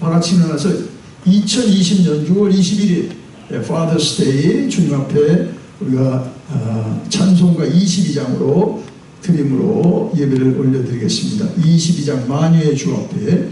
다같이 일어나서 2020년 6월 21일 Father's Day 주님 앞에 우리가 찬송가 22장으로 드림으로 예배를 올려드리겠습니다. 22장 만유의 주 앞에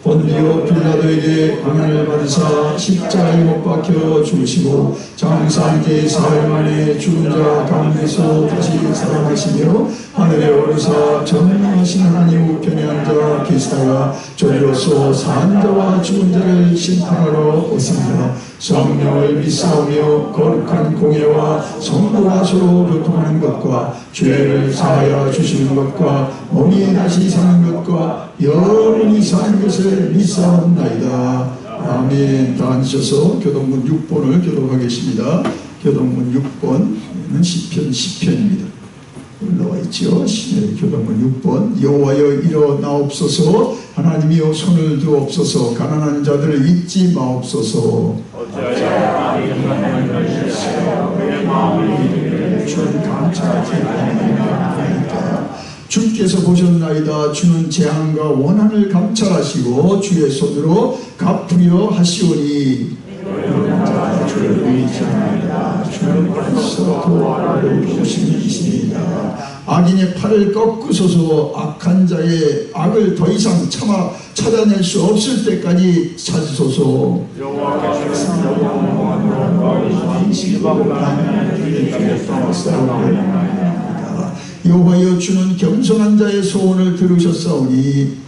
본디오 빌라도에게 고난을 받으사 십자가에 못 박혀 죽으시고 장사한지 사흘 만에 죽은 자 가운데서 다시 살아나시며 하늘에 오르사 전능하신 하나님 우편에 앉아 계시다가 저리로서 산 자와 죽은 자를 심판하러 오십니다. 성령을 믿사오며 거룩한 공예와 성도가 서로 교통하는 것과 죄를 사하여 주시는 것과 몸이 다시 사는 것과 영원히 사는 것을 믿사옵나이다. 아멘. 다 앉으셔서 교동문 6번을 교독하겠습니다. 교동문 6번은 시편 10편입니다. 올라와 있죠. 교동문 6번. 여호와여 일어나옵소서. 하나님이여 손을 두옵소서. 가난한 자들을 잊지 마옵소서. 주는 감찰하지 아니하나이다. 주께서 보셨나이다. 주는 재앙과 원한을 감찰하시고 주의 손으로 갚으려 하시오니 주를 의지하나이다. 주는 벌써 도와를 보시는 이시니이다. 악인의 팔을 꺾으소서. 악한 자의 악을 더 이상 찾아낼 수 없을 때까지 찾으소서. 여호와여 주는 겸손한 자의 소원을 들으셨사오니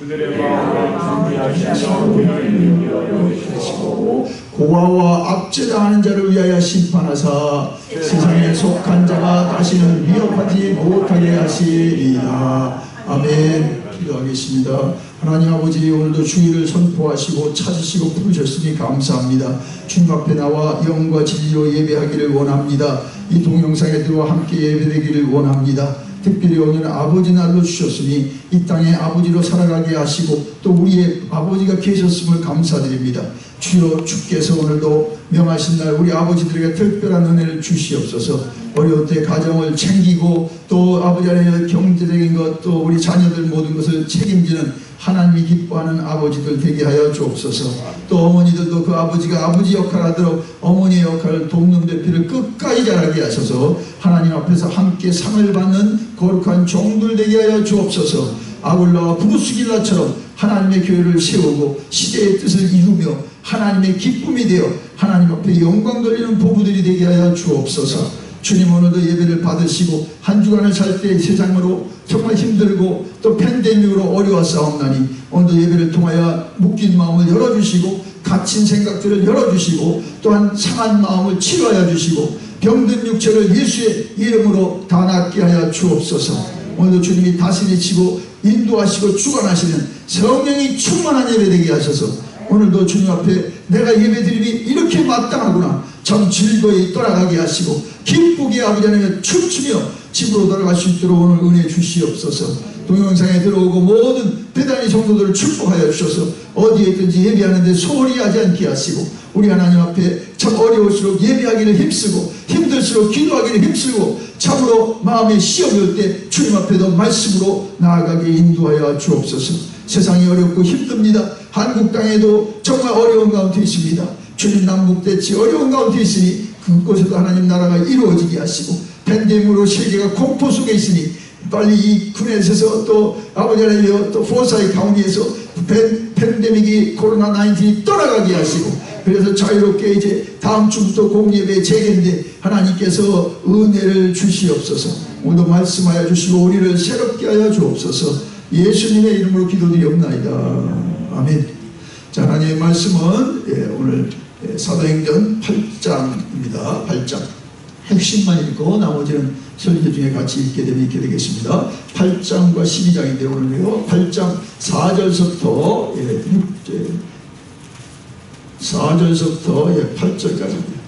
고아와 압제당하는 자를 위하여 심판하사 세상에 속한 자가 다시는 위협하지 못하게 하시리이다. 아멘. 기도하겠습니다. 하나님 아버지, 오늘도 주의를 선포하시고 찾으시고 부르셨으니 감사합니다. 주님 앞에 나와 영과 진리로 예배하기를 원합니다. 이 동영상에 들어와 함께 예배되기를 원합니다. 특별히 오늘 아버지 날로 주셨으니 이 땅에 아버지로 살아가게 하시고 또 우리의 아버지가 계셨음을 감사드립니다. 주여, 주께서 오늘도 명하신 날 우리 아버지들에게 특별한 은혜를 주시옵소서. 어려울 때 가정을 챙기고 또 아버지 안에 경제적인 것 또 우리 자녀들 모든 것을 책임지는 하나님이 기뻐하는 아버지들 되게 하여 주옵소서. 또 어머니들도 그 아버지가 아버지 역할을 하도록 어머니의 역할을 돕는 배필을 끝까지 자라게 하셔서 하나님 앞에서 함께 상을 받는 거룩한 종들 되게 하여 주옵소서. 아굴라와 부스길라처럼 하나님의 교회를 세우고 시대의 뜻을 이루며 하나님의 기쁨이 되어 하나님 앞에 영광 돌리는 부부들이 되게 하여 주옵소서. 주님, 오늘도 예배를 받으시고 한 주간을 살 때 세상으로 정말 힘들고 또 팬데믹으로 어려웠사옵나니 오늘도 예배를 통하여 묶인 마음을 열어주시고 갇힌 생각들을 열어주시고 또한 상한 마음을 치료하여 주시고 병든 육체를 예수의 이름으로 다 낫게 하여 주옵소서. 오늘도 주님이 다스리시고 인도하시고 주관하시는 성령이 충만한 예배 되게 하셔서 오늘도 주님 앞에 내가 예배드림이 이렇게 마땅하구나 참 즐거이 떠나가게 하시고 기쁘게 아버지 하나님의 춤추며 집으로 돌아갈 수 있도록 오늘 은혜 주시옵소서. 동영상에 들어오고 모든 배단위 성도들을 축복하여 주셔서 어디에 있든지 예배하는데 소홀히 하지 않게 하시고 우리 하나님 앞에 참 어려울수록 예배하기를 힘쓰고 힘들수록 기도하기를 힘쓰고 참으로 마음에 시험이 올 때 주님 앞에도 말씀으로 나아가게 인도하여 주옵소서. 세상이 어렵고 힘듭니다. 한국 땅에도 정말 어려운 가운데 있습니다. 주님, 남북대치 어려운 가운데 있으니 그곳에도 하나님 나라가 이루어지게 하시고 팬데믹으로 세계가 공포 속에 있으니 빨리 이 쿠넷에서 또 아버지 하나님 또 포사의 가운데에서 팬데믹이 코로나19이 떠나가게 하시고 그래서 자유롭게 이제 다음 주부터 공예배 재개인데 하나님께서 은혜를 주시옵소서. 오늘도 말씀하여 주시고 우리를 새롭게 하여 주옵소서. 예수님의 이름으로 기도드리옵나이다. 아멘. 자, 하나님의 말씀은 오늘 사도행전 8장입니다. 8장 핵심만 읽고 나머지는 설교 중에 같이 읽게 되면 읽게 되겠습니다. 8장과 12장인데 오늘요 8장 4절서부터 4절서부터 8절까지입니다.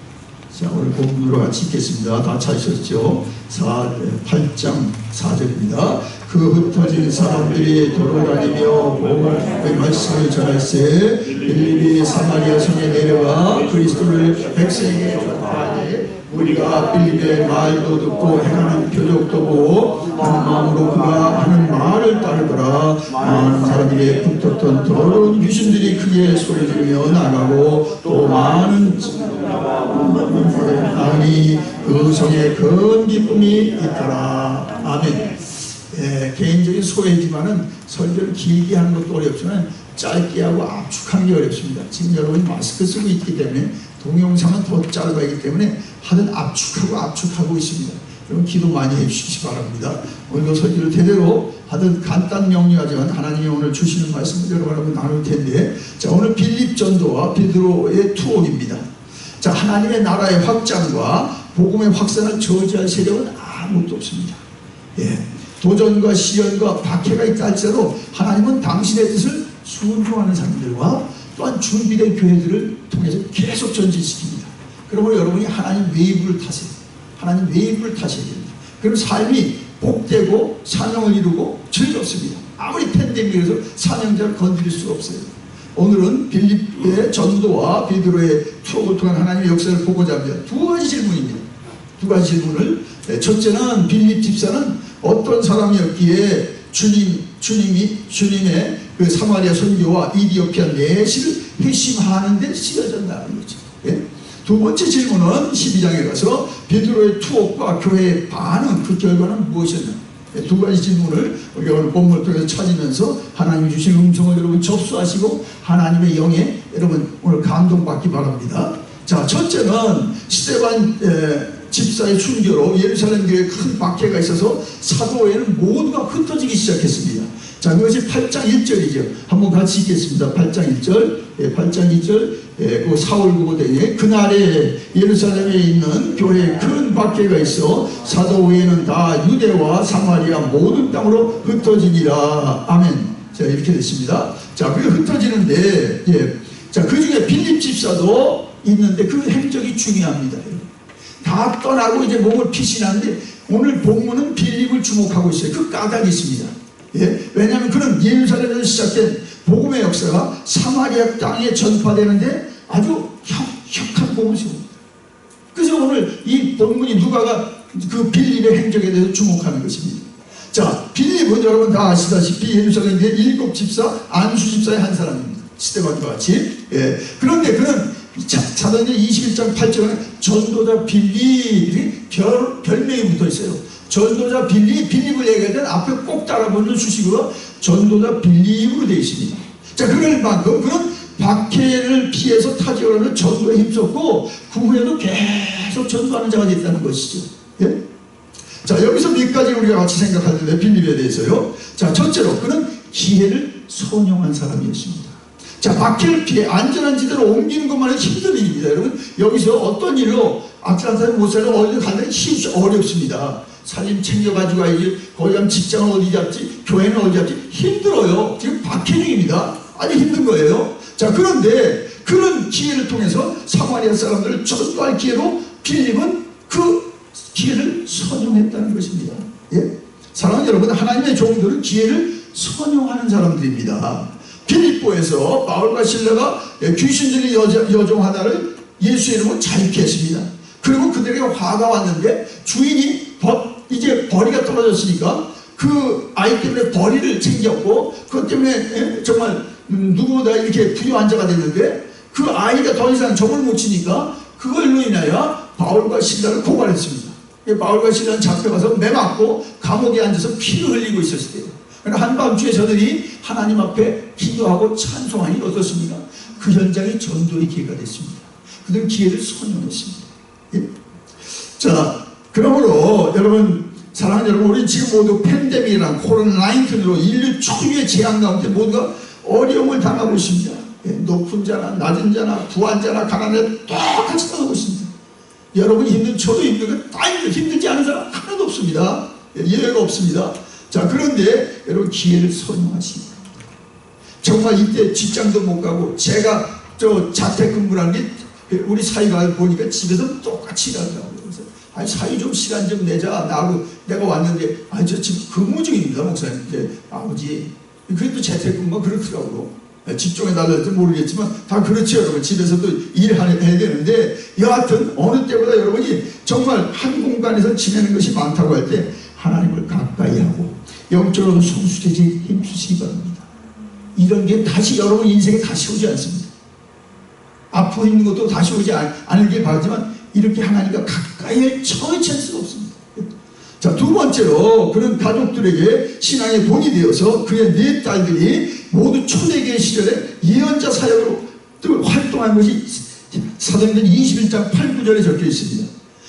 자, 오늘 본문으로 같이 읽겠습니다. 다 찾으셨죠? 8장 4절입니다. 그 흩어진 사람들이 돌아다니며 복음의 말씀을 전할세 빌립이 사마리아 성에 내려와 그리스도를 백성에게 전파하되 우리가 빌립의 말도 듣고 행하는 표적도 보고 한 마음으로 그가 하는 말을 따르더라. 많은 사람들이 붙었던 더러운 귀신들이 크게 소리 지르며 나가고 또 많은 아니 그 성에 큰 기쁨이 있더라. 아멘. 개인적인 소회지만은 설교를 길게 하는 것도 어렵지만 짧게 하고 압축하는 게 어렵습니다. 지금 여러분이 마스크 쓰고 있기 때문에 동영상은 더 짧아지기 때문에 하든 압축하고 있습니다. 여러분 기도 많이 해주시기 바랍니다. 오늘도 설교를 제대로 하든 간단 명료하지만 하나님이 오늘 주시는 말씀을 여러분하고 나눌 텐데, 자, 오늘 빌립 전도와 베드로의 투옥입니다. 자, 하나님의 나라의 확장과 복음의 확산을 저지할 세력은 아무것도 없습니다. 도전과 시련과 박해가 있다 할지라도 하나님은 당신의 뜻을 순종하는 사람들과 또한 준비된 교회들을 통해서 계속 전진시킵니다. 그러므로 여러분이 하나님 웨이브를 타세요. 하나님 웨이브를 타셔야 됩니다. 그럼 삶이 복되고 사명을 이루고 즐겁습니다. 아무리 팬데믹에서 사명자를 건드릴 수 없어요. 오늘은 빌립의 전도와 베드로의 투옥을 통한 하나님의 역사를 보고자 합니다. 두 가지 질문입니다. 두 가지 질문을, 첫째는 빌립 집사는 어떤 사람이었기에 주님의 그 사마리아 선교와 이디오피아 내시를 회심하는 데 쓰여졌다는 거죠. 두 번째 질문은 12장에 가서 베드로의 투옥과 교회의 반응, 그 결과는 무엇이었나? 두 가지 질문을 우리가 오늘 본문을 통해서 찾으면서 하나님이 주신 음성을 여러분 접수하시고 하나님의 영에 여러분 오늘 감동받기 바랍니다. 자, 첫째는 스데반 집사의 순교로 예루살렘 교회에 큰 박해가 있어서 사도회는 모두가 흩어지기 시작했습니다. 자, 그것이 8장 1절이죠. 한번 같이 읽겠습니다. 8장 1절, 8장 2절, 그 사울 고대에 그날에 예루살렘에 있는 교회에 큰 박해가 있어 사도회는 다 유대와 사마리아 모든 땅으로 흩어지니라. 아멘. 자, 이렇게 됐습니다. 자, 그게 흩어지는데, 자, 그 중에 빌립 집사도 있는데 그 행적이 중요합니다. 다 떠나고 이제 몸을 피신하는데 오늘 본문은 빌립을 주목하고 있어요. 그 까닭이 있습니다. 왜냐하면 그는 예루살렘에서 시작된 복음의 역사가 사마리아 땅에 전파되는데 아주 혁한 복음을 세웁니다. 그래서 오늘 이 본문이 누가가 그 빌립의 행적에 대해서 주목하는 것입니다. 자, 빌립은 여러분 다 아시다시피 예루살렘의 7 집사 안수 집사의 한 사람입니다. 스데반과 같이. 예. 그런데 그는 사도행전 21장 8절에 전도자 빌립이 별명이 붙어 있어요. 전도자 빌립을 얘기할 때는 앞에 꼭 따라붙는 수식어가 전도자 빌립으로 되어 있습니다. 자, 그럴 만큼 그는 박해를 피해서 타지어라는 전도에 힘썼고 그 후에도 계속 전도하는 자가 됐다는 것이죠. 예? 자, 여기서 몇 가지 우리가 같이 생각하는데 빌립에 대해서요. 자, 첫째로 그는 기회를 선용한 사람이었습니다. 자, 박해를 피해 안전한 지대로 옮기는 것만 해도 힘든 일입니다. 여러분, 여기서 어떤 일로 아틀란타에 못 살고 어디 가는 게 어렵습니다. 사진 챙겨가지고 가야지, 거기 가면 직장은 어디 잡지, 교회는 어디 잡지, 힘들어요. 지금 박해 중입니다. 아주 힘든 거예요. 자, 그런데 그런 기회를 통해서 사마리아 사람들을 전도할 기회로 빌립은 그 기회를 선용했다는 것입니다. 예? 사랑하는 여러분, 하나님의 종들은 기회를 선용하는 사람들입니다. 빌립보에서 바울과 실라가 귀신 들린 여종 하나를 예수의 이름으로 자유케 했습니다. 그리고 그들에게 화가 왔는데 주인이 이제 벌이가 떨어졌으니까 그 아이 때문에 벌이를 챙겼고 그것 때문에 정말 누구보다 이렇게 부유한 자가 됐는데 그 아이가 더 이상 점을 못 치니까 그걸로 인하여 바울과 실라를 고발했습니다. 바울과 실라는 잡혀가서 매 맞고 감옥에 앉아서 피를 흘리고 있었을 때요. 한밤중에 저들이 하나님 앞에 기도하고 찬송하니 어떻습니까? 그 현장이 전도의 기회가 됐습니다. 그들은 기회를 선용했습니다. 예? 자, 그러므로 여러분, 사랑하는 여러분, 우리 지금 모두 팬데믹이랑 코로나19으로 인류 초유의 재앙 가운데 모두가 어려움을 당하고 있습니다. 예? 높은 자나 낮은 자나 부한 자나 가난한 자나 똑같이 당하고 있습니다. 여러분이 힘든, 저도 힘들고 다 힘들지 않은 사람 하나도 없습니다. 예, 예외가 없습니다. 자, 그런데 여러분 기회를 선용하십니다. 정말 이때 직장도 못 가고 제가 자택근무라는 게 우리 사위가 보니까 집에서 똑같이 일하더라고요. 그래서 아니 사위 좀 시간 좀 내자. 나하고 내가 왔는데 아니 저 지금 근무 중입니다 목사님. 이제 아버지 그래도 재택근무가 그렇더라고요. 직종에 달라질지 모르겠지만 다 그렇죠. 여러분 집에서도 일해야 되는데 여하튼 어느 때보다 여러분이 정말 한 공간에서 지내는 것이 많다고 할 때 하나님을 가까이 하고 영적으로 성숙해지 힘쓰시기 바랍니다. 이런 게 다시 여러분 인생에 다시 오지 않습니다. 아프고 있는 것도 다시 오지 않길 바라지만 이렇게 하나님과 가까이 처해 찰 수가 없습니다. 자, 두 번째로 그런 가족들에게 신앙의 본이 되어서 그의 4 딸들이 모두 초대교회 시절에 예언자 사역으로 활동한 것이 사도행전 21장 8, 9절에 적혀 있습니다.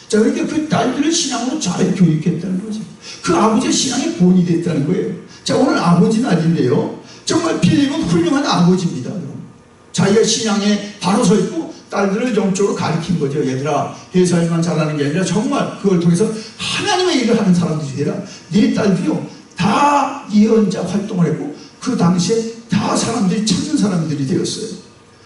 자, 그러니까 그 딸들을 신앙으로 잘 교육했다는 거죠. 그 아버지의 신앙의 본이 됐다는 거예요. 자, 오늘 아버지 날인데요. 정말 빌립은 훌륭한 아버지입니다. 자기가 신앙에 바로 서 있고 딸들을 영적으로 가르친 거죠. 얘들아, 회사일만 잘하는 게 아니라 정말 그걸 통해서 하나님의 일을 하는 사람들이 되라. 4 딸들이요. 다 예언자 활동을 했고 그 당시에 다 사람들이 찾는 사람들이 되었어요.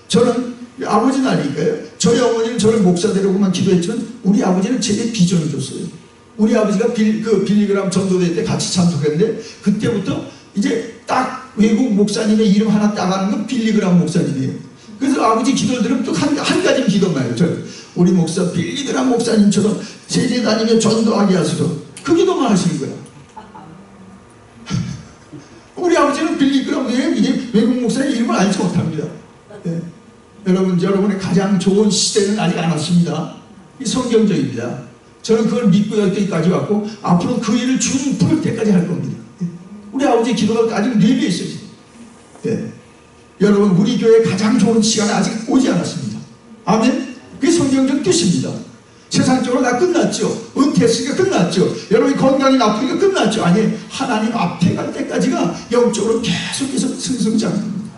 저는 아버지 날이니까요. 저희 어머니는 저를 목사 되려고만 기도했지만 우리 아버지는 제게 비전을 줬어요. 우리 아버지가 빌리그람 전도대 때 같이 참석했는데 그때부터 이제 딱 외국 목사님의 이름 하나 따가는 건 빌리그람 목사님이에요. 그래서 아버지 기도를 들으면 또 한 가지 기도만 해요. 우리 목사 빌리그람 목사님처럼 세계 다니며 전도하게 하소서. 그 기도만 하시는 거야. 우리 아버지는 빌리그람 외국 목사님 이름을 알지 못합니다. 네. 여러분의 가장 좋은 시대는 아직 안 왔습니다. 이 성경적입니다. 저는 그걸 믿고 여기까지 왔고 앞으로 그 일을 주님 부를 때까지 할 겁니다. 우리 아버지의 기도가 아직 내비에 있어요. 네. 여러분, 우리 교회의 가장 좋은 시간은 아직 오지 않았습니다. 아멘? 그게 성경적 뜻입니다. 세상적으로 다 끝났죠. 은퇴했으니까 끝났죠. 여러분이 건강이 나쁘니까 끝났죠. 아니, 하나님 앞에 갈 때까지가 영적으로 계속 승승장구입니다.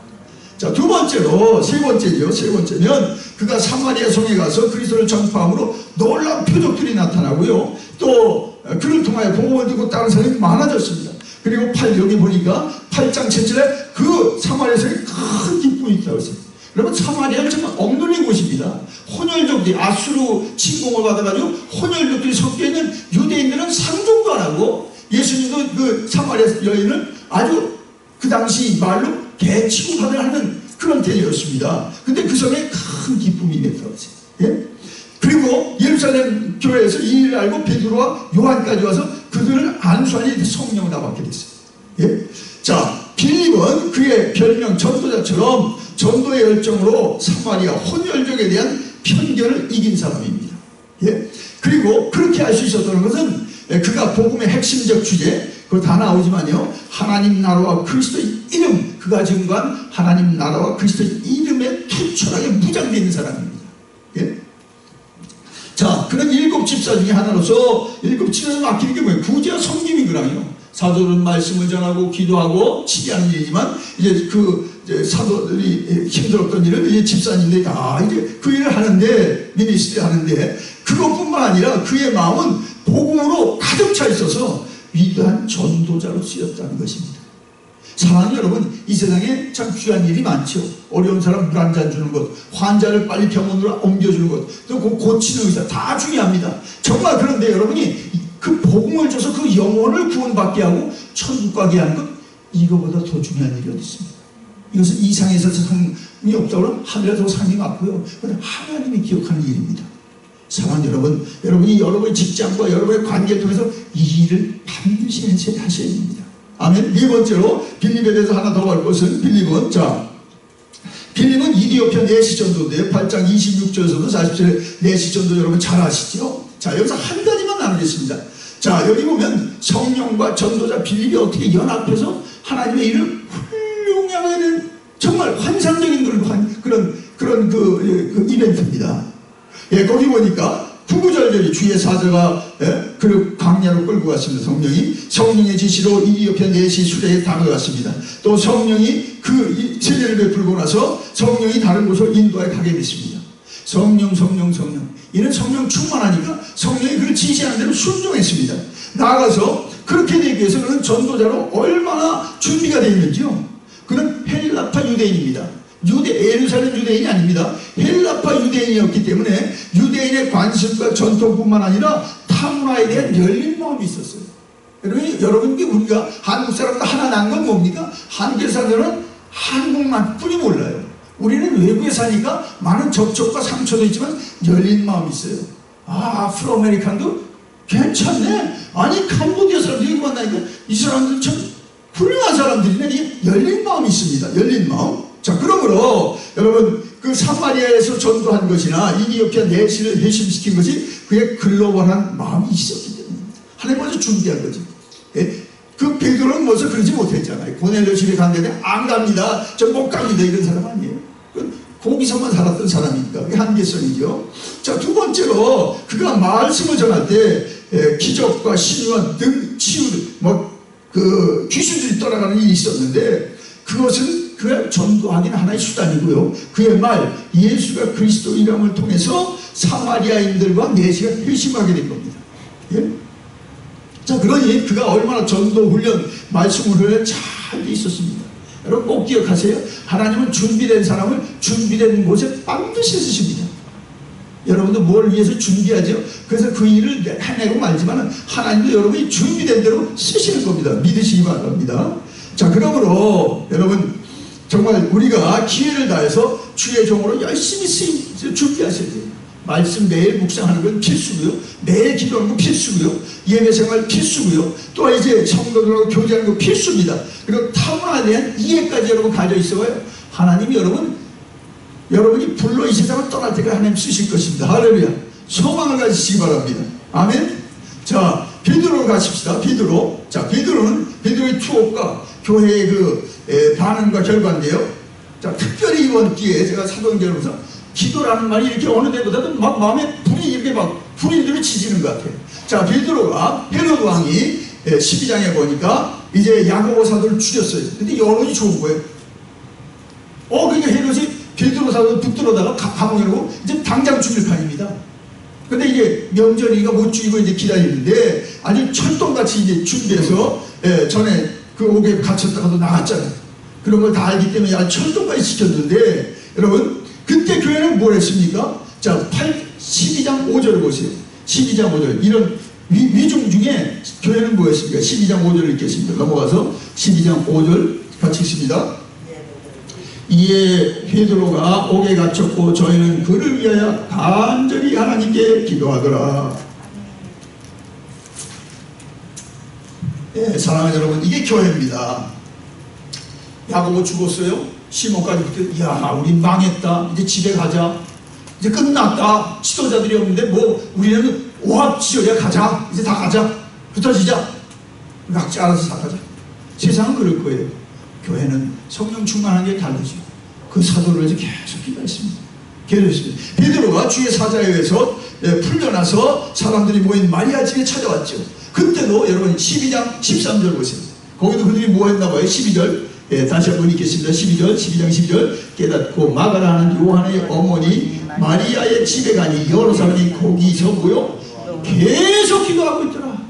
자, 두 번째로, 세 번째면 그가 사마리아 성에 가서 그리스도를 전파함으로 놀라운 표적들이 나타나고요. 또 그를 통하여 복음을 듣고 따르는 사람이 많아졌습니다. 그리고 여기 보니까 8장 7절에 그 사마리아 성에 큰 기쁨이 있다고 했어요. 여러분, 사마리아는 정말 억눌린 곳입니다. 혼혈족들이 아수르 침공을 받아가지고 혼혈족들이 섞여있는 유대인들은 상종도 안 하고 예수님도 그 사마리아 여인을 아주 그 당시 말로 개 취급을 하는 그런 때였습니다. 근데 그 성에 큰 기쁨이 있다고 했어요. 예? 그리고 예루살렘 교회에서 이 일을 알고 베드로와 요한까지 와서 그 그들은 안수하니 성령을 다 받게 됐어요. 예? 자, 빌립은 그의 별명 전도자처럼 전도의 열정으로 사마리아 혼혈족에 대한 편견을 이긴 사람입니다. 예? 그리고 그렇게 할 수 있었다는 것은 그가 복음의 핵심적 주제, 그거 다 나오지만요, 하나님 나라와 그리스도의 이름, 그가 증거한 하나님 나라와 그리스도의 이름에 투철하게 무장되어 있는 사람입니다. 예? 자, 그런 7 집사 중에 하나로서 7 집사에 맡기는 게 뭐예요? 구제와 섬김이거든요. 사도는 말씀을 전하고 기도하고 치리하는 일이지만 이제 이제 사도들이 힘들었던 일을 이제 집사님들이 이제 그 일을 하는데, 미니스트리 하는데, 그것뿐만 아니라 그의 마음은 복음으로 가득 차 있어서 위대한 전도자로 쓰였다는 것입니다. 사랑하는 여러분, 이 세상에 참 귀한 일이 많죠. 어려운 사람 물 한 잔 주는 것, 환자를 빨리 병원으로 옮겨주는 것, 또 고치는 의사, 다 중요합니다. 정말. 그런데 여러분이 그 복음을 줘서 그 영혼을 구원받게 하고 천국 가게 하는 것, 이거보다 더 중요한 일이 어디 있습니까? 이것은 이 상에서 상이 없다고 하면 하늘에서 상이 맞고요, 하나님이 기억하는 일입니다. 사랑하는 여러분, 여러분이 여러분의 직장과 여러분의 관계를 통해서 이 일을 반드시 하셔야 됩니다. 아멘. 네 번째로 빌립에 대해서 하나 더 할 것은, 빌립은 이디오피아 내시 전도인데요. 8장 26절에서도 40절에 내시 전도 여러분 잘 아시죠? 자, 여기서 한 가지만 나누겠습니다. 자, 여기 보면 성령과 전도자 빌립이 어떻게 연합해서 하나님의 일을 훌륭하게 하는 정말 환상적인 그런 이벤트입니다. 예, 거기 보니까 구구절절히 주의 사자가 그 광야로 끌고 갔습니다. 성령의 지시로 이디오피아 내시 수레에 다가갔습니다. 또 성령이 그 세례를 베풀고 나서 성령이 다른 곳으로 인도에 가게 됐습니다. 성령. 이는 성령 충만하니까 성령이 그를 지시하는 대로 순종했습니다. 나아가서 그렇게 되기 위해서 그는 전도자로 얼마나 준비가 되어 있는지요. 그는 헬라파 유대인입니다. 예루살렘 유대인이 아닙니다. 헬라파 유대인이었기 때문에 유대인의 관습과 전통뿐만 아니라 타문화에 대한 열린 마음이 있었어요. 여러분, 우리가 한국 사람도 하나 난 건 뭡니까? 한국 사람들은 한국만 뿐이 몰라요. 우리는 외국에 사니까 많은 접촉과 상처도 있지만 열린 마음이 있어요. 아프로 아메리칸도 괜찮네. 아니, 캄보디아 사람들 여기 만나니까 이 사람들 참 훌륭한 사람들이네. 열린 마음이 있습니다. 열린 마음. 자, 그러므로 여러분, 그 사마리아에서 전도한 것이나 이디오피아 내시를 회심시킨 것이 그의 글로벌한 마음이 있었기 때문입니다. 하나님 먼저 준비한 거죠. 예? 그 베드로는 먼저 그러지 못했잖아요. 고넬료 집에 갔는데 안 갑니다, 저 못 갑니다, 이런 사람 아니에요. 거기서만 살았던 사람이니까 그게 한계성이죠. 자, 두 번째로 그가 말씀을 전할 때 기적과 신유와 등 치유, 귀신들이 떠나가는 일이 있었는데, 그것은 그가 전도하기는 하나의 수단이고요, 그의 말 예수가 그리스도이람을 통해서 사마리아인들과 내시가 회심하게 된 겁니다. 예? 자, 그러니 그가 얼마나 전도 훈련, 말씀 훈련에 잘 돼 있었습니다. 여러분 꼭 기억하세요. 하나님은 준비된 사람을 준비된 곳에 반드시 쓰십니다. 여러분도 뭘 위해서 준비하죠? 그래서 그 일을 해내고 말지만 하나님도 여러분이 준비된 대로 쓰시는 겁니다. 믿으시기 바랍니다. 자, 그러므로 여러분 정말 우리가 기회를 다해서 주의 종으로 열심히 준비하셔야 돼요. 말씀 매일 묵상하는 건 필수고요, 매일 기도하는 건 필수고요, 예배생활 필수고요, 또 이제 성도들하고 교제하는 건 필수입니다. 그리고 타문화에 대한 이해까지 여러분 가져 있어요. 하나님이 여러분이 불러 이 세상을 떠날 때까지 하나님 쓰실 것입니다. 할렐루야. 소망을 가지시기 바랍니다. 아멘. 자, 베드로로 가십시다. 베드로. 자, 베드로의 투옥과 교회의 반응과 결과인데요. 자, 특별히 이번 기회에 제가 사도행전에서 기도라는 말이 이렇게 어느 때보다도 막 마음에 불이 이렇게 불이 지지는 것 같아요. 자, 베드로가 헤로드 왕이 12장에 보니까 이제 야고보 사도를 죽였어요. 근데 여론이 좋은 거예요. 그러니까 헤롯이 베드로 사도를 붙들어다가 감옥에 놓고 이제 당장 죽일 판입니다. 근데 이제 명절이니까 못 죽이고 이제 기다리는데 아주 철동같이 이제 준비해서 전에 그 옥에 갇혔다가도 나갔잖아요. 그런 걸 다 알기 때문에 아주 철동같이 지켰는데, 여러분 그때 교회는 뭘 했습니까? 자, 12장 5절을 보세요. 12장 5절. 이런 위중 중에 교회는 뭐 했습니까? 12장 5절을 읽겠습니다. 넘어가서 12장 5절 같이 읽습니다. 이에 베드로가 옥에 갇혔고 저희는 그를 위하여 간절히 하나님께 기도하더라. 예, 사랑하는 여러분, 이게 교회입니다. 야고보 죽었어요. 시몬까지 그때, 야, 우리 망했다. 이제 집에 가자. 이제 끝났다. 지도자들이 없는데 뭐 우리는 오합지졸이야. 가자. 이제 다 가자. 흩어지자. 각자 알아서 살아가자. 세상은 그럴 거예요. 교회는 성령 충만한 게 다르죠. 그 사도를 이제 계속 기다렸습니다. 계속했습니다. 베드로가 주의 사자에 의해서 풀려나서 사람들이 모인 마리아 집에 찾아왔죠. 그때도 여러분 12장 13절 보세요. 거기도 그들이 뭐 했나 봐요. 12절. 다시 한번 읽겠습니다. 12절, 12장 12절. 깨닫고 마가라 하는 요한의 어머니 마리아의 집에 가니 여러 사람이 거기서 뭐요? 계속 기도하고 있더라.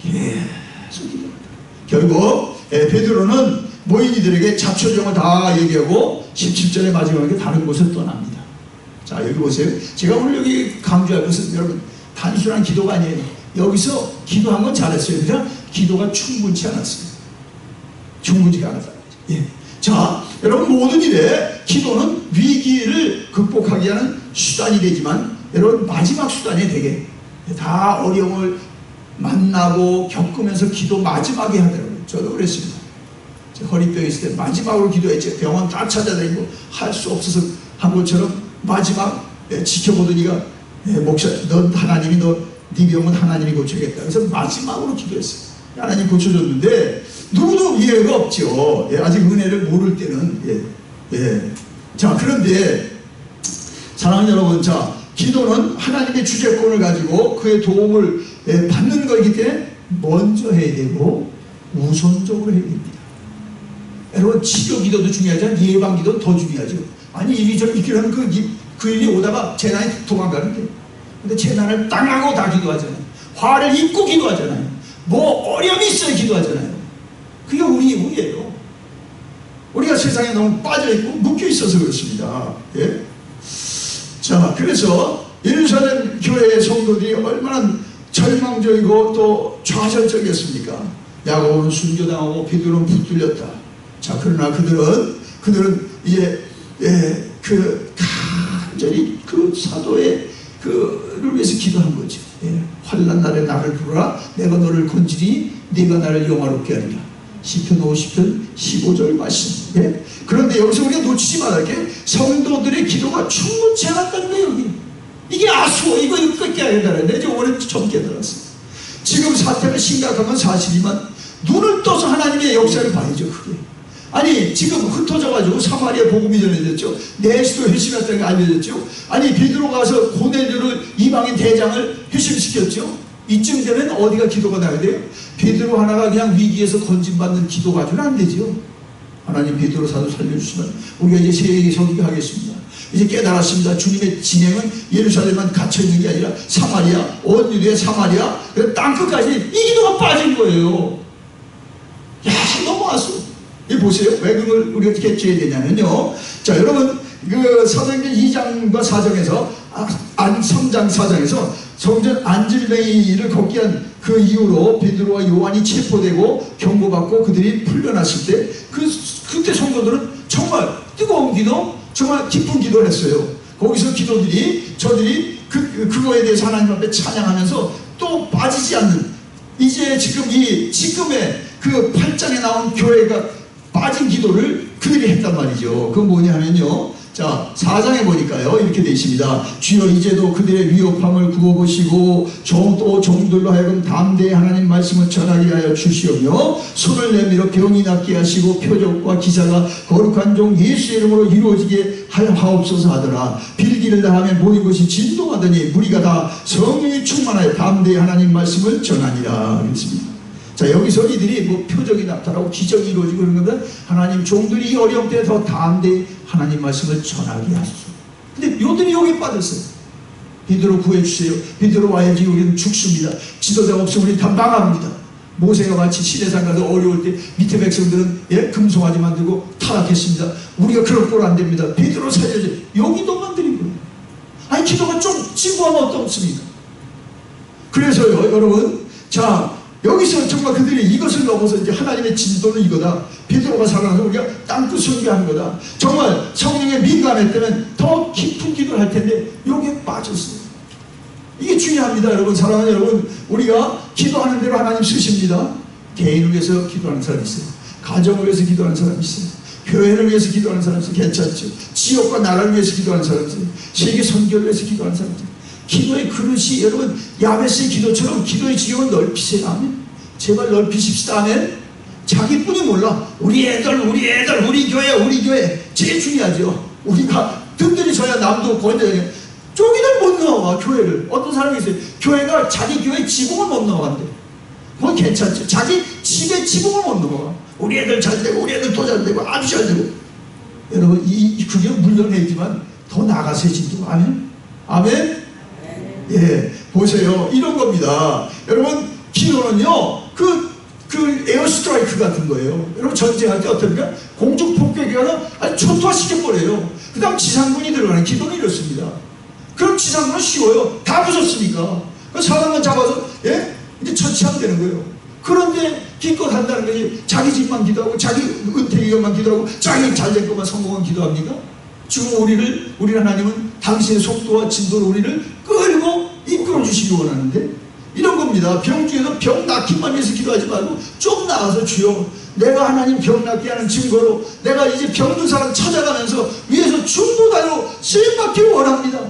계속 기도하고 있더라. 결국 베드로는 모인 이들에게 자초정을 다 얘기하고 17절의 마지막에 다른 곳을 떠납니다. 자, 여기 보세요. 제가 오늘 여기 강조할 것은 여러분 단순한 기도가 아니에요. 여기서 기도한 건 잘했어요. 그냥 기도가 충분치 않았어요. 충분치가 않았다. 예. 자, 여러분 모든 일에 기도는 위기를 극복하기 위한 수단이 되지만 여러분 마지막 수단이 되게 다 어려움을 만나고 겪으면서 기도 마지막에 하더라고요. 저도 그랬습니다. 허리병 있을 때 마지막으로 기도했죠. 병원 다 찾아다니고 할 수 없어서 한 것처럼 마지막 지켜보더니가 목사, 넌 하나님이 네 병은 하나님이 고쳐야겠다. 그래서 마지막으로 기도했어요. 하나님 고쳐줬는데 누구도 이해가 없죠. 아직 은혜를 모를 때는. 자, 그런데 사랑하는 여러분, 자, 기도는 하나님의 주재권을 가지고 그의 도움을 받는 것이기 때문에 먼저 해야 되고 우선적으로 해야 됩니다. 여러분 치료 기도도 중요하지만 예방 기도는 더 중요하죠. 아니 이리저리 이렇게 그 일이 오다가 재난이 도망가는데, 근데 재난을 당하고 다 기도하잖아요. 화를 입고 기도하잖아요. 뭐 어려움이 있어야 기도하잖아요. 그게 우리예요. 우리가 세상에 너무 빠져있고 묶여있어서 그렇습니다. 예? 자, 그래서 예루살렘 교회의 성도들이 얼마나 절망적이고 또 좌절적이었습니까? 야고보는 순교당하고 베드로는 붙들렸다. 자, 그러나 그들은 이제 간절히 그 사도의 그를 위해서 기도한 거죠. 환난 날에 나를 부르라. 내가 너를 건지리. 네가 나를 영화롭게 하리라. 시편 50편 15절 말씀. 그런데 여기서 우리가 놓치지 말아야 할 게 성도들의 기도가 충분치 않았다는 거예요. 여기. 이게 아쉬워. 이거 끝게 해야 되는데 이제 오늘 처음 깨달았어요. 지금 사태가 심각한 건 사실이지만 눈을 떠서 하나님의 역사를 봐야죠. 그게. 아니 지금 흩어져가지고 사마리아 복음이 전해졌죠. 내시도 회심했다는 게 알려졌죠. 아니 베드로가 가서 고넬료를 이방인 대장을 회심시켰죠. 이쯤 되면 어디가 기도가 나야 돼요? 베드로 하나가 그냥 위기에서 건진받는 기도 가지고는 안 되죠. 하나님 베드로 사도 살려주시면 우리가 이제 세계 설교하겠습니다. 이제 깨달았습니다. 주님의 진행은 예루살렘만 갇혀있는 게 아니라 사마리아, 온 유대의 사마리아, 땅끝까지 이 기도가 빠진 거예요. 야, 넘어왔어. 이 보세요. 왜 그걸 우리가 어떻게 해야 되냐면요. 자, 여러분, 그 사도행전 2장과 4장에서, 3장 4장에서 성전 안질뱅이를 걷게 한 그 이후로 베드로와 요한이 체포되고 경고받고 그들이 풀려났을 때, 그때 성도들은 정말 뜨거운 기도, 정말 깊은 기도를 했어요. 거기서 저들이 그거에 대해서 하나님 앞에 찬양하면서 또 빠지지 않는, 이제 지금의 그 8장에 나온 교회가 빠진 기도를 그들이 했단 말이죠. 그건 뭐냐면요. 자, 4장에 보니까요. 이렇게 되어 있습니다. 주여 이제도 그들의 위협함을 구워보시고 또 종들로 하여금 담대히 하나님 말씀을 전하게 하여 주시오며 손을 내밀어 병이 낫게 하시고 표적과 기사가 거룩한 종 예수의 이름으로 이루어지게 하옵소서 하더라. 빌기를 다하며 모인 것이 진동하더니 무리가 다 성령이 충만하여 담대히 하나님 말씀을 전하니라. 그랬습니다. 자, 여기서 이들이 뭐 표적이 나타나고 기적이 이루어지고 그런 건데 하나님 종들이 이 어려움 때 더 담대히 하나님 말씀을 전하게 하소서. 근데 요들이 여기 빠졌어요. 베드로 구해주세요. 베드로 와야지 우리는 죽습니다. 지도자가 없으면 우리 다 망합니다. 모세가 마치 시내산 가서 어려울 때 밑에 백성들은 금송아지 만들고 타락했습니다. 우리가 그럴 꼴 안 됩니다. 베드로 살려줘. 여기도 만드는 거예요. 아니 기도가 좀 진보하면 어떻습니까? 그래서요 여러분, 자 여기서 정말 그들이 이것을 넘어서 이제 하나님의 진도는 이거다. 베드로가 살아나서 우리가 땅끝 선교하는 거다. 정말 성령에 민감했다면 더 깊은 기도를 할 텐데 여기에 빠졌어요. 이게 중요합니다. 여러분, 사랑하는 여러분, 우리가 기도하는 대로 하나님 쓰십니다. 개인을 위해서 기도하는 사람이 있어요. 가정을 위해서 기도하는 사람이 있어요. 교회를 위해서 기도하는 사람이 있어요. 괜찮죠. 지역과 나라를 위해서 기도하는 사람이 있어요. 세계 선교를 위해서 기도하는 사람이 있어요. 기도의 그릇이 여러분 야베스의 기도처럼 기도의 지경을 넓히세요. 아멘. 제발 넓히십시다. 아멘. 자기뿐이 몰라. 우리 애들 우리 교회 제일 중요하죠. 우리가 든든히 서야 남도 권대해. 쪼기들 못 나와. 교회를 어떤 사람이 있어요. 교회가 자기 교회 지붕을 못 나간대. 그건 괜찮죠. 자기 집의 지붕을 못 넘어가. 우리 애들 잘 되고 우리 애들 더 잘 되고 아주 잘 되고. 여러분 그게 물론이지만 더 나가세요. 진짜. 아멘. 아멘. 예, 보세요. 이런 겁니다. 여러분 기도는요 그 에어스트라이크 같은 거예요. 여러분 전쟁할 때 어떻습니까? 공중 폭격기가 아주 초토화시켜버려요. 그 다음 지상군이 들어가는 기도는 이렇습니다. 그럼 지상군은 쉬워요. 다 부쉈으니까. 사람만 잡아서 이제 처치하면 되는 거예요. 그런데 기껏 한다는 것이 자기 집만 기도하고 자기 은퇴 기간만 기도하고 자기 잘될 것만 성공한 기도합니까? 지금 우리 하나님은 당신의 속도와 진도로 우리를 끌고 이끌어 주시기 원하는데 이런 겁니다. 병 중에서 병 낫기만 위해서 기도하지 말고 좀 나가서 주여 내가 하나님 병 낫게 하는 증거로 내가 이제 병든 사람 찾아가면서 위에서 중보자로 쓰임받기 원합니다.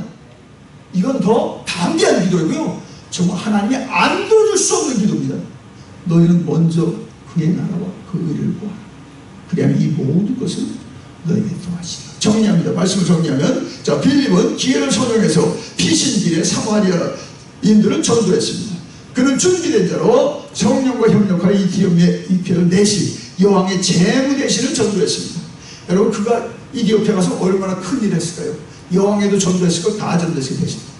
이건 더 담대한 기도이고요. 정말 하나님이 안 도와줄 수 없는 기도입니다. 너희는 먼저 그의 나라와 그 의를 구하라. 그리하면 이 모든 것을 너희에게 더하시라. 정리합니다. 말씀을 정리하면 자 빌립은 기회를 선용해서 피신길에 사마리아인들을 전도했습니다. 그는 준비된 자로 성령과 협력하여 이디오피아를 내시 여왕의 재무대신을 전도했습니다. 여러분 그가 이디오피아 가서 얼마나 큰일 했을까요? 여왕에도 전도했을 거 다 전도했을 것입니다.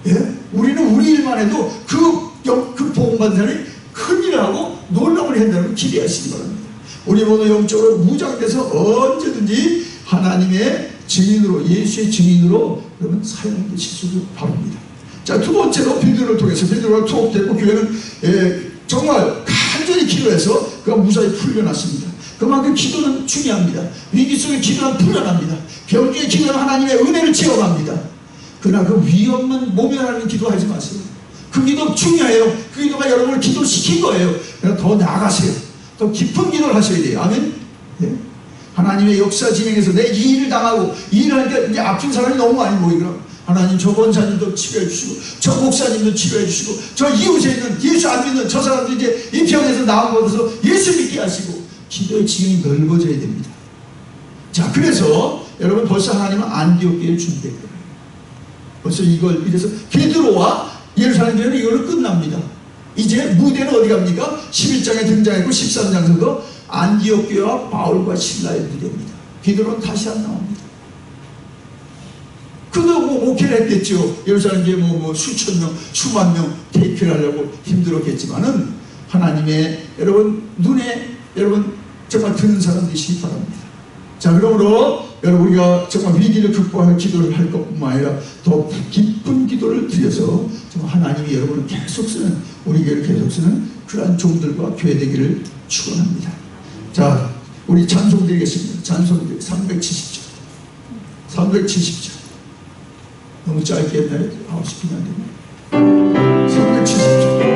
예? 우리는 우리 일만 해도 그 복음받은 사람이 큰일을 하고 놀라움을 한다는 걸 기대하시기 바랍니다. 우리 모두 영적으로 무장돼서 언제든지 하나님의 증인으로 예수의 증인으로 여러분 사용되시기를 바랍니다. 자, 두 번째로 빌드를 통해서 빌드가 투옥되고 교회는 정말 간절히 기도해서 그가 무사히 풀려났습니다. 그만큼 기도는 중요합니다. 위기 속에 기도는 풀려납니다. 병중에 기도는 하나님의 은혜를 체험합니다. 그러나 그 위험만 모면하는 기도하지 마세요. 그 기도 중요해요. 그 기도가 여러분을 기도시킨 거예요. 그러나 더 나아가세요. 더 깊은 기도를 하셔야 돼요. 아멘. 네? 하나님의 역사 진행에서 내 이 일을 당하고 이 일을 하니까 이제 아픈 사람이 너무 많이 모이더라. 하나님 저 권사님도 치료해 주시고 저 목사님도 치료해 주시고 저 이웃에 있는 예수 안 믿는 저 사람도 이제 이 병에서 나온 곳에서 예수 믿게 하시고 기도의 지경이 넓어져야 됩니다. 자, 그래서 여러분 벌써 하나님은 안디옥교회를 준비했거든요. 벌써 이래서 베드로와 예루살렘 교회는 이걸로 끝납니다. 이제 무대는 어디 갑니까? 11장에 등장했고 13장에서도 안디옥 교회와 바울과 실라의 무대입니다. 베드로는 다시 안 나옵니다. 그도 목회를 했겠죠. 예루살렘 교회 수천 명, 수만 명 테이크를 하려고 힘들었겠지만은 하나님의 여러분 눈에 여러분 정말 드는 사람 되시기 바랍니다. 자, 그러므로 여러분 우리가 정말 위기를 극복할 기도를 할 것뿐만 아니라 더 깊은 기도를 드려서 정말 하나님이 여러분을 계속 쓰는 우리 교회를 계속 쓰는 그러한 종들과 교회 되기를 축원합니다. 자, 우리 찬송 드리겠습니다. 찬송 370절 370절 너무 짧게 했나요? 9시 안 되네. 370절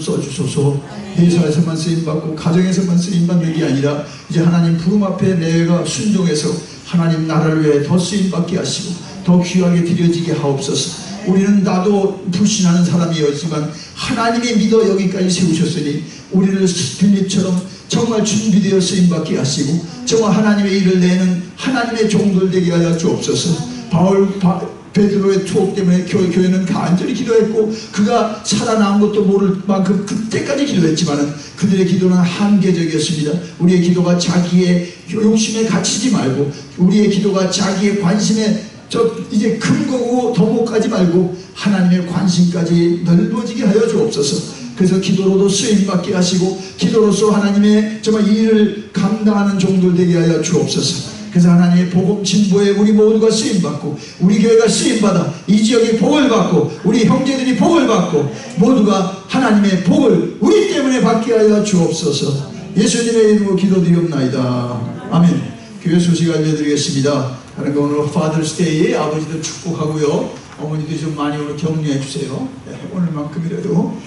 써주소서. 회사에서만 쓰임받고 가정에서만 쓰임받는 게 아니라 이제 하나님 부름 앞에 내가 순종해서 하나님 나라를 위해 더 쓰임받게 하시고 더 귀하게 드려지게 하옵소서. 우리는 나도 불신하는 사람이었지만 하나님이 믿어 여기까지 세우셨으니 우리를 빌립처럼 정말 준비되어 쓰임받게 하시고 정말 하나님의 일을 내는 하나님의 종들 되게 하여 주옵소서. 베드로의 투옥 때문에 교회는 간절히 기도했고 그가 살아남은 것도 모를 만큼 그때까지 기도했지만 그들의 기도는 한계적이었습니다. 우리의 기도가 자기의 욕심에 갇히지 말고 우리의 기도가 자기의 관심에 이제 큰 거고 더 못 가지 말고 하나님의 관심까지 넓어지게 하여 주옵소서. 그래서 기도로도 쓰임받게 하시고 기도로서 하나님의 정말 일을 감당하는 종들 되게 하여 주옵소서. 그래서 하나님의 복음 진보에 우리 모두가 쓰임받고 우리 교회가 쓰임받아 이 지역이 복을 받고 우리 형제들이 복을 받고 모두가 하나님의 복을 우리 때문에 받게 하여 주옵소서. 예수님의 이름으로 기도드리옵나이다. 아멘. 교회 소식 알려드리겠습니다. 하나님 오늘 파더스데이에 아버지들 축복하고요. 어머니도 좀 많이 오늘 격려해 주세요. 오늘만큼이라도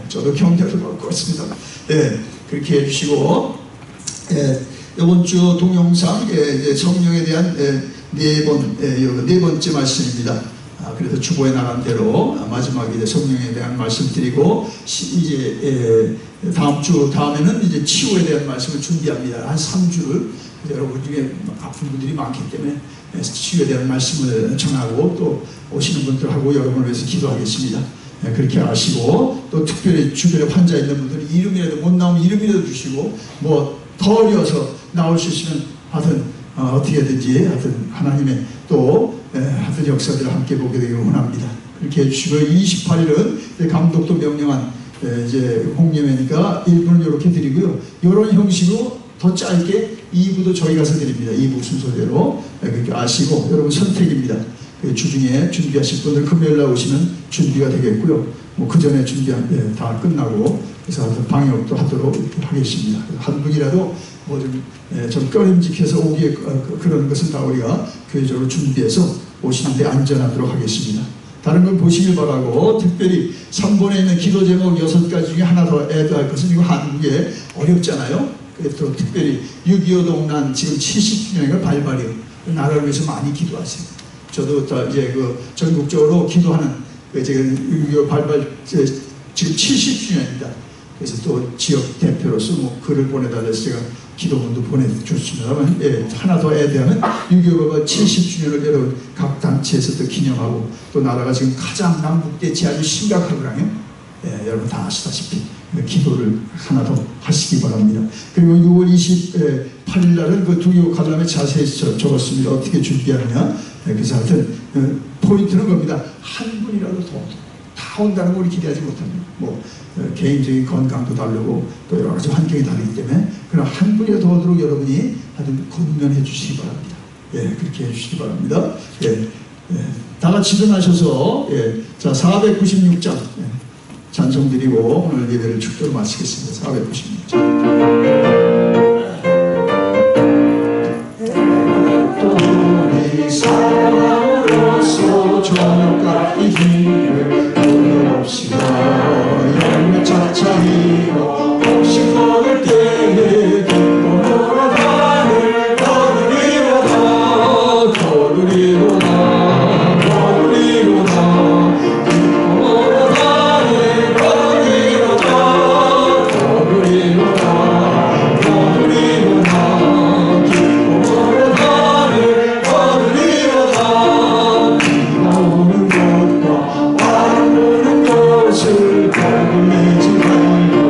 저도 격려를 받고 왔습니다. 그렇게 해주시고 이번 주 동영상 성령에 대한 네 번째 말씀입니다. 그래서 주보에 나간 대로 마지막에 이제 성령에 대한 말씀 드리고 이제 다음에는 이제 치유에 대한 말씀을 준비합니다. 한 3주를 여러분 중에 아픈 분들이 많기 때문에 치유에 대한 말씀을 전하고 또 오시는 분들하고 여러분을 위해서 기도하겠습니다. 그렇게 아시고 또 특별히 주변에 환자 있는 분들은 이름이라도 못 나오면 이름이라도 주시고 뭐 더 어려워서 나올 수 있으면 하여튼 어떻게든지 하여튼 하나님의 또 하여튼 역사들을 함께 보게 되기를 원합니다. 그렇게 해주시고 28일은 감독도 명령한 이제 홍예매니까 1부는 이렇게 드리고요. 이런 형식으로 더 짧게 2부도 저희 가서 드립니다. 2부 순서대로 그렇게 아시고 여러분 선택입니다. 주중에 준비하실 분들 금요일 날 오시면 준비가 되겠고요. 뭐 그 전에 준비한 다 끝나고 그래서 방역도 하도록 하겠습니다. 한 분이라도 뭐 좀 꺼림직해서 오기에 그런 것은 다 우리가 교회적으로 준비해서 오시는데 안전하도록 하겠습니다. 다른 건 보시길 바라고 특별히 3번에 있는 기도 제목 6가지 중에 하나 더 애도할 것은 이거 한국에 어렵잖아요. 또 특별히 6.25 동란 지금 70주년이가 발발이에요. 나라를 위해서 많이 기도하세요. 저도 이제 전국적으로 기도하는 지금 6.25 발발 지금 70주년입니다. 그래서 또 지역 대표로서 뭐 글을 보내달라서 제가 기도문도 보내줬습니다만 하나 더 애대하면 6.25가 70주년을 여러분 각 단체에서 또 기념하고 또 나라가 지금 가장 남북대치 아주 심각하거든요. 여러분 다 아시다시피 기도를 하나 더 하시기 바랍니다. 그리고 6월 28일 날은 그 두교 관람에 자세히 적었습니다. 어떻게 준비하느냐. 그래서 하여튼 포인트는 겁니다. 한 분이라도 다 온다는 걸 우리 기대하지 못합니다. 뭐 개인적인 건강도 다르고 또 여러 가지 환경이 다르기 때문에 그럼 한 분이라도 오도록 여러분이 하여튼 권면해 주시기 바랍니다. 그렇게 해주시기 바랍니다. 다 같이 일어나셔서 자 496장 찬송 드리고 오늘 예배를 축도로 마치겠습니다. 496장 사랑으로서 저녁까지 힘을 끊어봅시다. 열매 차차이고 혹시 먹을 때에 기쁨으로 단을 거두리로다 거두리로다 거두리로다 기쁨으로 단을 거두리로다 거두리로다 거두리로다 기쁨으로 단을 거두리로다 비가 오는 것과 바람 부는 것을 거두리지 말고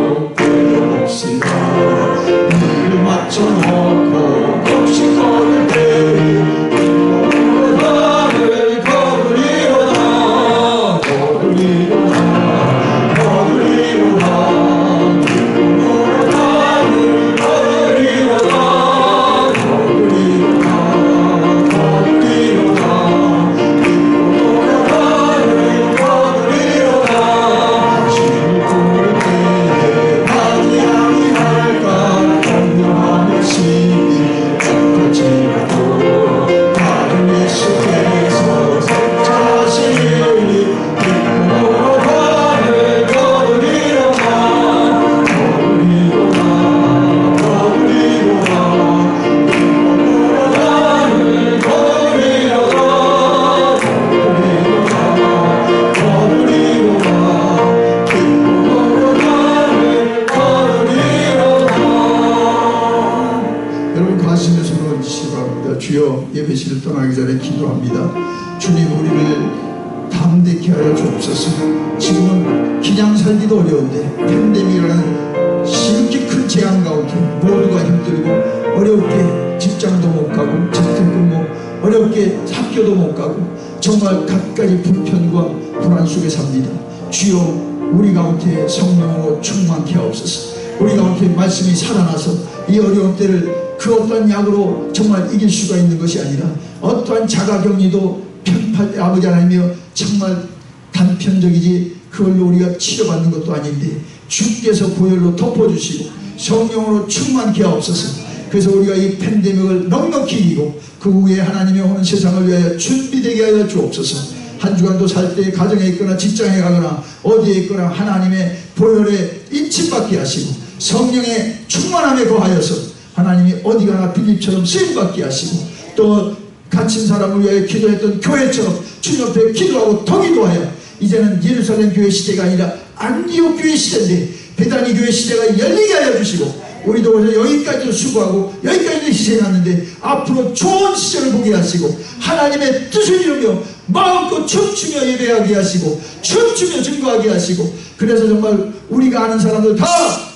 담대케 하여 주옵소서. 지금은 그냥 살기도 어려운데 팬데믹이라는 지극히 큰 재앙 가운데 모두가 힘들고 어렵게 직장도 못 가고 재택근무, 어렵게 학교도 못 가고 정말 갖가지 불편과 불안 속에 삽니다. 주여, 우리 가운데 성령으로 충만케 하옵소서. 우리 가운데 말씀이 살아나서 이 어려운 때를 그 어떠한 약으로 정말 이길 수가 있는 것이 아니라 어떠한 자가격리도 편팔 아버지 하나님이여 정말 단편적이지 그걸로 우리가 치료받는 것도 아닌데 주께서 보혈로 덮어주시고 성령으로 충만케 하옵소서. 그래서 우리가 이 팬데믹을 넉넉히 이기고 그 후에 하나님의 오는 세상을 위하여 준비되게 하여 주옵소서. 한 주간도 살 때 가정에 있거나 직장에 가거나 어디에 있거나 하나님의 보혈에 인침받게 하시고 성령의 충만함에 거하여서 하나님이 어디 가나 빌립처럼 쓰임받게 하시고 또 갇힌 사람을 위하여 기도했던 교회처럼 주님 앞에 기도하고 더 기도하여 이제는 예루살렘 교회 시대가 아니라 안디옥 교회 시대인데 베다니 교회 시대가 열리게 하여 주시고 우리도 그래서 여기까지도 수고하고 여기까지도 희생하는데 앞으로 좋은 시절을 보게 하시고 하나님의 뜻을 이루며 마음껏 춤추며 예배하게 하시고 춤추며 증거하게 하시고 그래서 정말 우리가 아는 사람들 다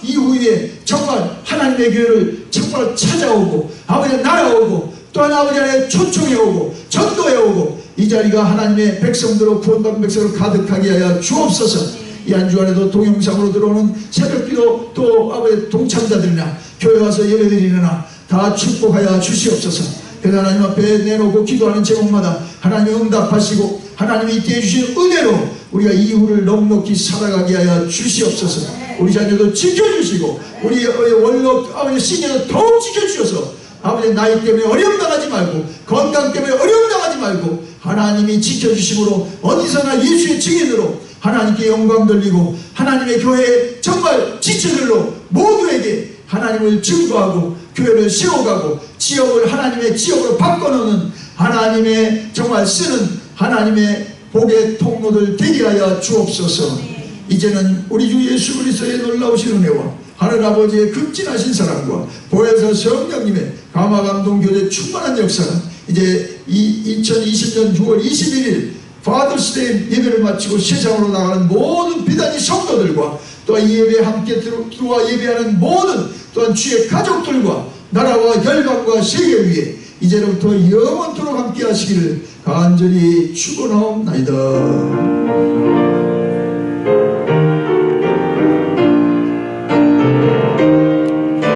이후에 정말 하나님의 교회를 정말 찾아오고 아버지 날아오고 또한 아버지 안에 초청해 오고 전도해 오고 이 자리가 하나님의 백성들로 구원받은 백성으로 가득하게 하여 주옵소서. 이 한 주간에도 동영상으로 들어오는 새벽기도 또 아버지 동참자들이나 교회 와서 예배드리느나 다 축복하여 주시옵소서. 그래서 하나님 앞에 내놓고 기도하는 제목마다 하나님이 응답하시고 하나님이 이때 주신 은혜로 우리가 이후를 넉넉히 살아가게 하여 주시옵소서. 우리 자녀도 지켜주시고 우리 원로 아버지 시녀도 더욱 지켜주셔서 아버지 나이 때문에 어려움 당하지 말고 건강 때문에 어려움 당하지 말고 하나님이 지켜주심으로 어디서나 예수의 증인으로 하나님께 영광 돌리고 하나님의 교회에 정말 지체들로 모두에게 하나님을 증거하고 교회를 세워가고 지역을 하나님의 지역으로 바꿔놓는 하나님의 정말 쓰는 하나님의 복의 통로들 되게 하여 주옵소서. 이제는 우리 주 예수 그리스도의 놀라우신 은혜와 하늘 아버지의 극진하신 사랑과 보혜사 성령님의 감화감동 교제 충만한 역사가 이제 2020년 6월 21일 파더스데이 예배를 마치고 세상으로 나가는 모든 비단이 성도들과 또한 이 예배에 함께 들어와 예배하는 모든 또한 주의 가족들과 나라와 열방과 세계 위에 이제부터 영원토록 함께 하시기를 간절히 축원하옵나이다.